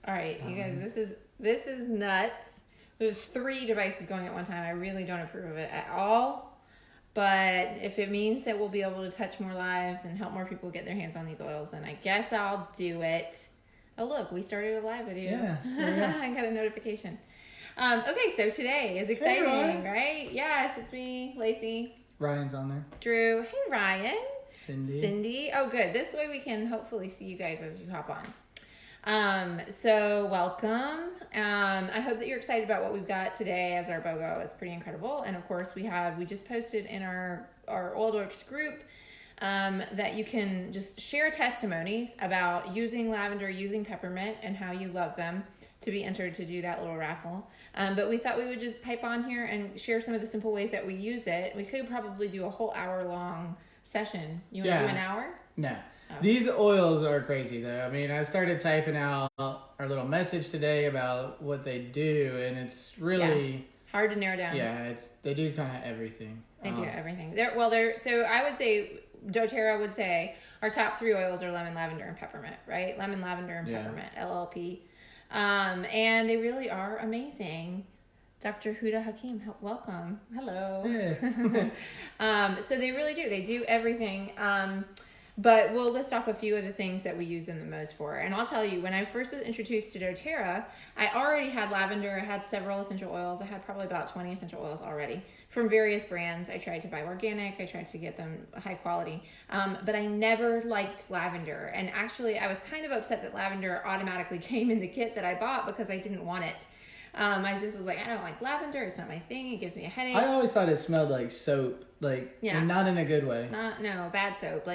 All right, you guys, this is nuts. We have 3 devices going at one time. I really don't approve of it at all. But if it means that we'll be able to touch more lives and help more people get their hands on these oils, then I guess I'll do it. Oh, look, we started a live video. Yeah. I got a notification. Okay, so today is exciting, right? Yes, it's me, Lacey. Ryan's on there. Drew. Hey, Ryan. Cindy. Oh, good. This way we can hopefully see you guys as you hop on. So welcome. I hope that you're excited about what we've got today as our BOGO. It's pretty incredible. And of course we just posted in our Oil Dorks group, that you can just share testimonies about using lavender, using peppermint, and how you love them to be entered to do that little raffle. But we thought we would just pipe on here and share some of the simple ways that we use it. We could probably do a whole hour-long session. You want to do an hour? No. Oh. These oils are crazy, though. I mean, I started typing out our little message today about what they do, and it's really hard to narrow down. Yeah, they do kind of everything. They do everything. So I would say, doTERRA would say our top 3 oils are lemon, lavender, and peppermint, right? Lemon, lavender, and peppermint, LLP. And they really are amazing. Dr. Huda Hakim, welcome. Hello. Yeah. So they really do. They do everything. But we'll list off a few of the things that we use them the most for. And I'll tell you, when I first was introduced to doTERRA, I already had lavender. I had several essential oils. I had probably about 20 essential oils already from various brands. I tried to buy organic. I tried to get them high quality. But I never liked lavender. And actually, I was kind of upset that lavender automatically came in the kit that I bought because I didn't want it. I just was like, I don't like lavender. It's not my thing. It gives me a headache. I always thought it smelled like soap, and not in a good way. No, bad soap.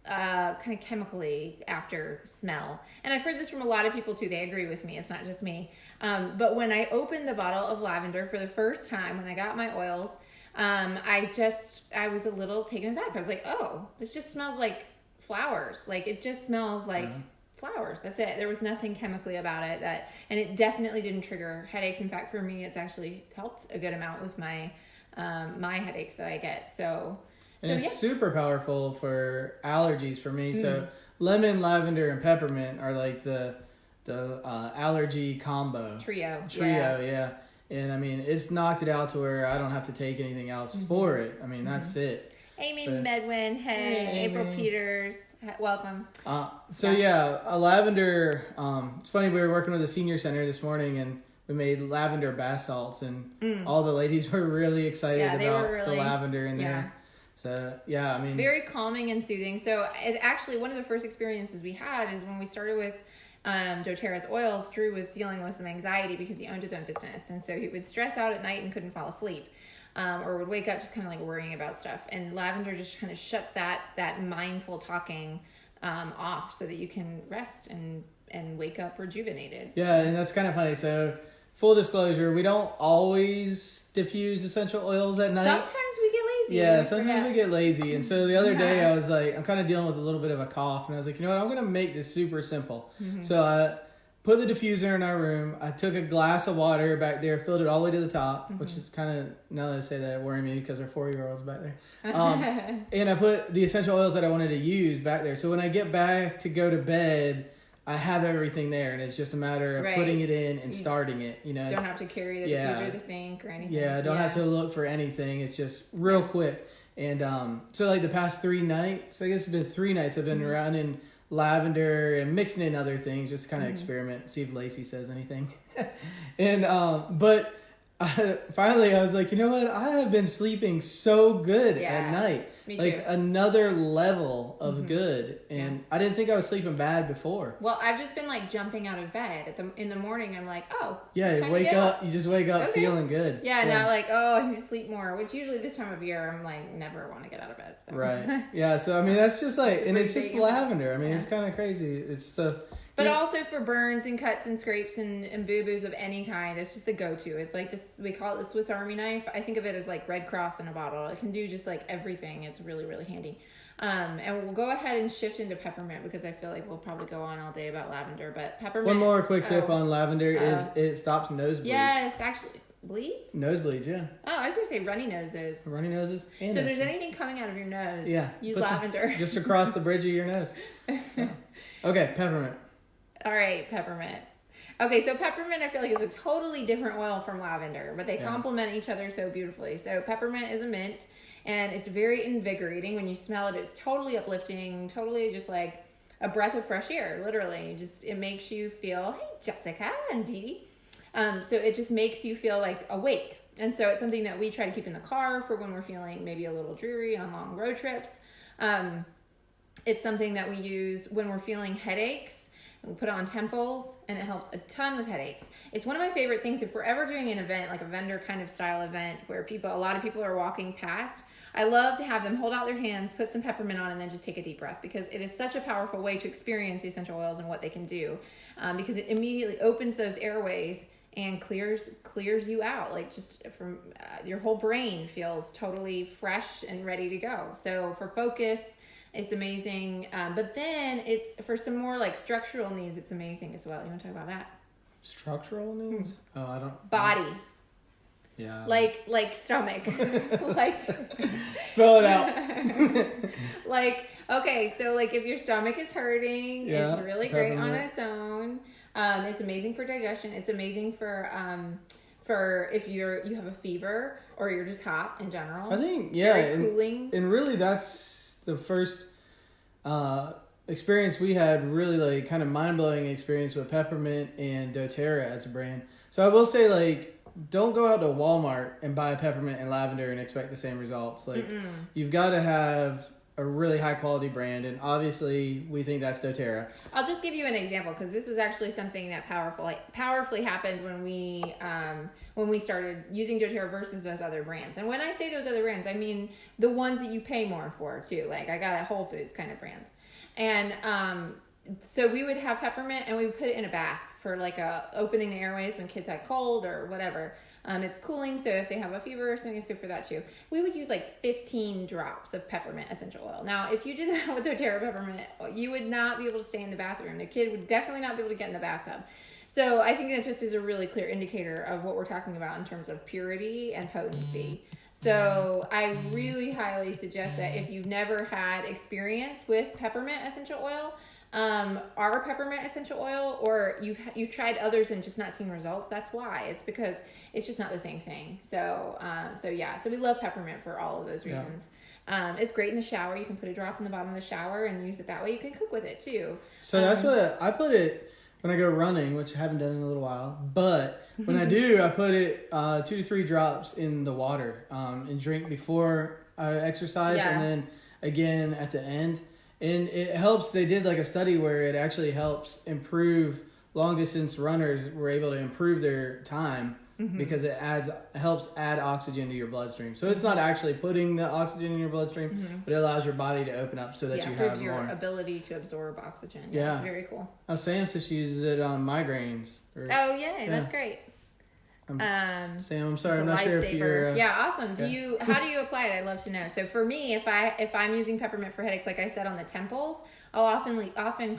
Kind of chemically after smell. And I've heard this from a lot of people too. They agree with me. It's not just me. But when I opened the bottle of lavender for the first time, when I got my oils, I was a little taken aback. I was like, oh, this just smells like flowers. Like it just smells like flowers. That's it. There was nothing chemically about it and it definitely didn't trigger headaches. In fact, for me, it's actually helped a good amount with my headaches that I get. And it's super powerful for allergies for me. So lemon, lavender, and peppermint are like the allergy combo. Trio, yeah. And I mean, it's knocked it out to where I don't have to take anything else for it. I mean, that's it. Amy Medwin, hey, April Peters, welcome. A lavender, it's funny, we were working with a senior center this morning and we made lavender bath salts and all the ladies were really excited about the lavender in there. So, I mean... Very calming and soothing. So, it actually, one of the first experiences we had is when we started with doTERRA's oils, Drew was dealing with some anxiety because he owned his own business. And so, he would stress out at night and couldn't fall asleep. Or would wake up just kind of like worrying about stuff. And lavender just kind of shuts that mindful talking off so that you can rest and wake up rejuvenated. Yeah, and that's kind of funny. So, full disclosure, we don't always diffuse essential oils at night. Sometimes we get lazy. Yeah, sometimes we get lazy. And so the other day I was like, I'm kind of dealing with a little bit of a cough. And I was like, you know what? I'm going to make this super simple. So I put the diffuser in our room. I took a glass of water back there, filled it all the way to the top, which is kind of, now that I say that, worrying me because there are 4-year-olds back there. And I put the essential oils that I wanted to use back there. So when I get back to go to bed, I have everything there, and it's just a matter of putting it in and starting it. You know, don't have to carry the diffuser, the sink, or anything. Yeah, I don't have to look for anything. It's just real quick. And so like the past 3 nights, I guess it's been 3 nights, I've been running lavender and mixing in other things, just kind of experiment, see if Lacey says anything. And but finally I was like, you know what? I have been sleeping so good at night. Me like too. Another level of good. And I didn't think I was sleeping bad before. Well, I've just been like jumping out of bed in the morning. I'm like, oh, yeah, you just wake up feeling good. Yeah, not like, oh, I need to sleep more, which usually this time of year I'm like never want to get out of bed. So. Right. Yeah, so I mean that's just like, and it's just lavender. I mean it's kind of crazy. It's so. But also for burns and cuts and scrapes and boo-boos of any kind, it's just a go-to. It's like this, we call it the Swiss Army knife. I think of it as like Red Cross in a bottle. It can do just like everything. It's really, really handy. And we'll go ahead and shift into peppermint because I feel like we'll probably go on all day about lavender. But peppermint. One more quick tip on lavender is it stops nosebleeds. Yes, actually. Bleeds? Nosebleeds, yeah. Oh, I was going to say runny noses. Runny noses? So if there's anything coming out of your nose, use put lavender. Just across the bridge of your nose. Yeah. Okay, peppermint. All right, peppermint. Okay, so peppermint I feel like is a totally different oil from lavender, but they Yeah. complement each other so beautifully. So peppermint is a mint, and it's very invigorating. When you smell it, it's totally uplifting, totally just like a breath of fresh air, literally. Just it makes you feel, hey, Jessica and Dee Dee. So it just makes you feel like awake. And so it's something that we try to keep in the car for when we're feeling maybe a little dreary on long road trips. It's something that we use when we're feeling headaches. We put it on temples, and it helps a ton with headaches. It's one of my favorite things. If we're ever doing an event, like a vendor kind of style event, where a lot of people are walking past, I love to have them hold out their hands, put some peppermint on, and then just take a deep breath, because it is such a powerful way to experience essential oils and what they can do, because it immediately opens those airways and clears you out. Like just from your whole brain feels totally fresh and ready to go. So for focus, it's amazing. But then it's for some more like structural needs, it's amazing as well. You want to talk about that? Structural needs? Oh, I don't. Body. Yeah. Like stomach. Like spell it out. like, okay, so like if your stomach is hurting, it's really great on its own. It's amazing for digestion. It's amazing for if you have a fever or you're just hot in general. I think very cooling. And really that's the first experience we had, really like kind of mind-blowing experience with peppermint and doTERRA as a brand. So I will say, like, don't go out to Walmart and buy peppermint and lavender and expect the same results. Like, you've got to have a really high quality brand, and obviously we think that's doTERRA. I'll just give you an example, because this was actually something that powerfully happened when we started using doTERRA versus those other brands. And when I say those other brands, I mean the ones that you pay more for too. Like I got at Whole Foods kind of brands. And so we would have peppermint and we would put it in a bath for like opening the airways when kids had cold or whatever. It's cooling, so if they have a fever or something, it's good for that too. We would use like 15 drops of peppermint essential oil. Now, if you did that with doTERRA peppermint, you would not be able to stay in the bathroom. The kid would definitely not be able to get in the bathtub. So I think that just is a really clear indicator of what we're talking about in terms of purity and potency. So I really highly suggest that if you've never had experience with peppermint essential oil, our peppermint essential oil, or you've tried others and just not seen results, that's why. It's because it's just not the same thing. So we love peppermint for all of those reasons. Yeah. It's great in the shower. You can put a drop in the bottom of the shower and use it that way. You can cook with it too. So that's what I put it when I go running, which I haven't done in a little while. But when I do, I put it 2 to 3 drops in the water and drink before I exercise, and then again at the end. And it helps. They did like a study where it actually helps improve long distance runners were able to improve their time because it helps add oxygen to your bloodstream. So it's not actually putting the oxygen in your bloodstream, but it allows your body to open up so that you have your more ability to absorb oxygen. Yeah, it's very cool. Oh, Sam says she uses it on migraines. That's great. Sam, I'm sorry, I'm not sure if you're... awesome. How do you apply it? I'd love to know. So for me, if I'm using peppermint for headaches, like I said, on the temples, I'll often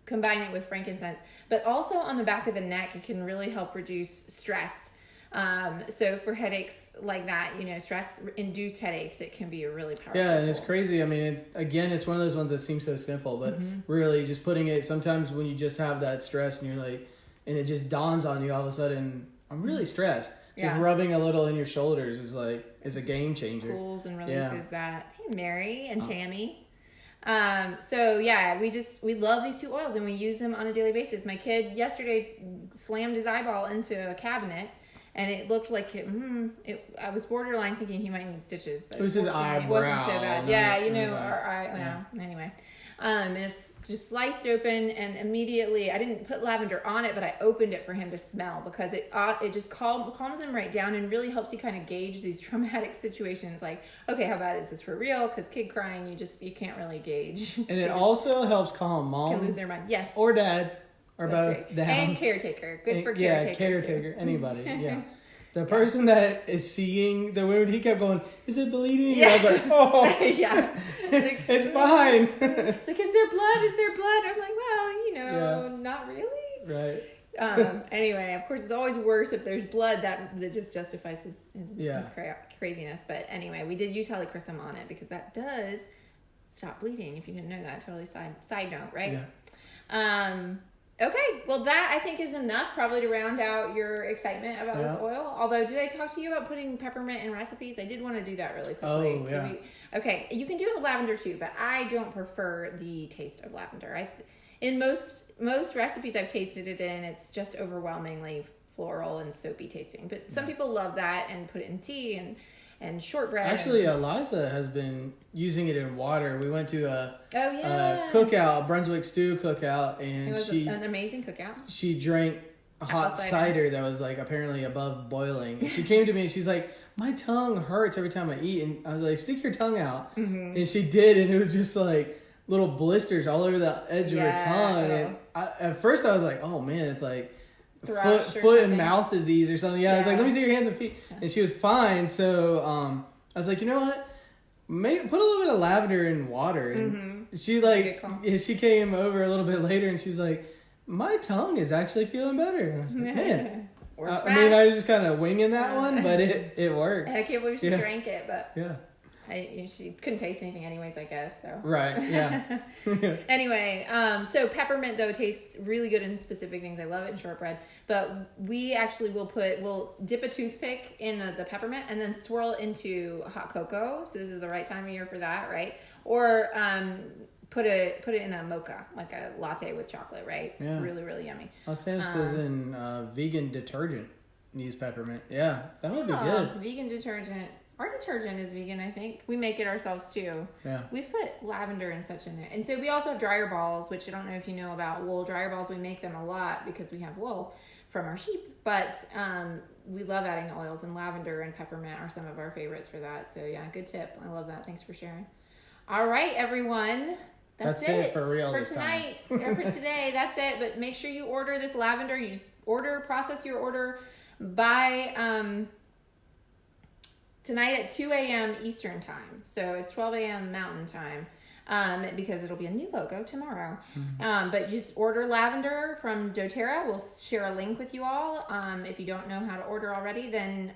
combine it with frankincense, but also on the back of the neck, it can really help reduce stress. So for headaches like that, stress-induced headaches, it can be a really powerful Yeah, and tool. it's crazy. I mean, it's one of those ones that seems so simple, but really just putting it, sometimes when you just have that stress and you're like, and it just dawns on you all of a sudden, I'm really stressed. Just rubbing a little in your shoulders is a game changer. Cools and releases that. Hey, Mary and Tammy. We love these 2 oils and we use them on a daily basis. My kid yesterday slammed his eyeball into a cabinet and it looked like I was borderline thinking he might need stitches, but it was his eyebrow. It wasn't so bad. Anyway. It's just sliced open, and immediately I didn't put lavender on it, but I opened it for him to smell because it just calms him right down and really helps you kind of gauge these traumatic situations. Like, okay, how bad is this for real? Because kid crying, you can't really gauge. And it also helps calm mom, can lose their mind. Yes, or dad, or both. Right. And caretaker. Good for caretaker. Yeah, caretaker. Anybody. Yeah. The person that is seeing the wound, he kept going, is it bleeding? Yeah. And I was like, oh. Yeah. It's fine. It's like, is there blood? I'm like, well, not really. Right. Anyway, of course, it's always worse if there's blood. That just justifies his craziness. But anyway, we did use helichrysum on it because that does stop bleeding. If you didn't know that, totally side note, right? Yeah. Okay, well that I think is enough probably to round out your excitement about this oil. Although, did I talk to you about putting peppermint in recipes? I did want to do that really quickly. Oh, yeah. Okay, you can do it with lavender too, but I don't prefer the taste of lavender. In most recipes I've tasted it in, it's just overwhelmingly floral and soapy tasting. But some people love that and put it in tea and shortbread. Actually, Eliza has been using it in water. We went to a cookout, Brunswick stew cookout, and it was an amazing cookout. She drank a hot cider that was like apparently above boiling. And she came to me and she's like, my tongue hurts every time I eat. And I was like, stick your tongue out. Mm-hmm. And she did, and it was just like little blisters all over the edge of her tongue. And at first I was like, oh man, it's like foot and mouth disease or something. I was like, let me see your hands and feet. And she was fine. So I was like, you know what? Put a little bit of lavender in water. And she came over a little bit later and she's like, my tongue is actually feeling better. And I was like, man. I mean, I was just kind of winging that one, but it worked. I can't believe she drank it, but yeah. She couldn't taste anything anyways, I guess. So right, yeah. Anyway, so peppermint though tastes really good in specific things. I love it in shortbread, but we actually we'll dip a toothpick in the peppermint and then swirl it into hot cocoa. So this is the right time of year for that, right? Or put it in a mocha, like a latte with chocolate, right? It's really, really yummy. I'll say it says in vegan detergent, use peppermint. Yeah, that would be good. Vegan detergent. Our detergent is vegan, I think. We make it ourselves too. Yeah. We've put lavender and such in it. And so we also have dryer balls, which I don't know if you know about wool dryer balls. We make them a lot because we have wool from our sheep. But we love adding oils, and lavender and peppermint are some of our favorites for that. So yeah, good tip. I love that. Thanks for sharing. All right, everyone. That's it for real for tonight. For today, that's it. But make sure you order this lavender. You just process your order by tonight at 2 a.m. Eastern time. So it's 12 a.m. Mountain time because it'll be a new BOGO tomorrow. Mm-hmm. But just order lavender from doTERRA. We'll share a link with you all. If you don't know how to order already, then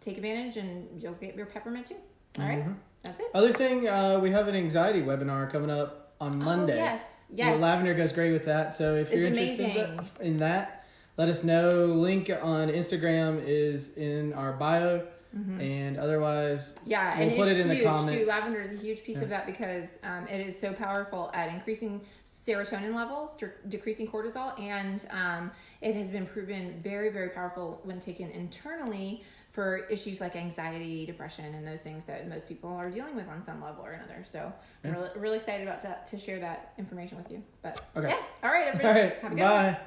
take advantage and you'll get your peppermint too. All right, that's it. Other thing, we have an anxiety webinar coming up on Monday. Yes. Well, lavender goes great with that. So if you're interested in that, let us know. Link on Instagram is in our bio. Mm-hmm. And otherwise, we'll put it in the comments. Too. Lavender is a huge piece of that because it is so powerful at increasing serotonin levels, decreasing cortisol, and it has been proven very, very powerful when taken internally for issues like anxiety, depression, and those things that most people are dealing with on some level or another. So I'm really excited about that to share that information with you. But all right, everybody, have a good one.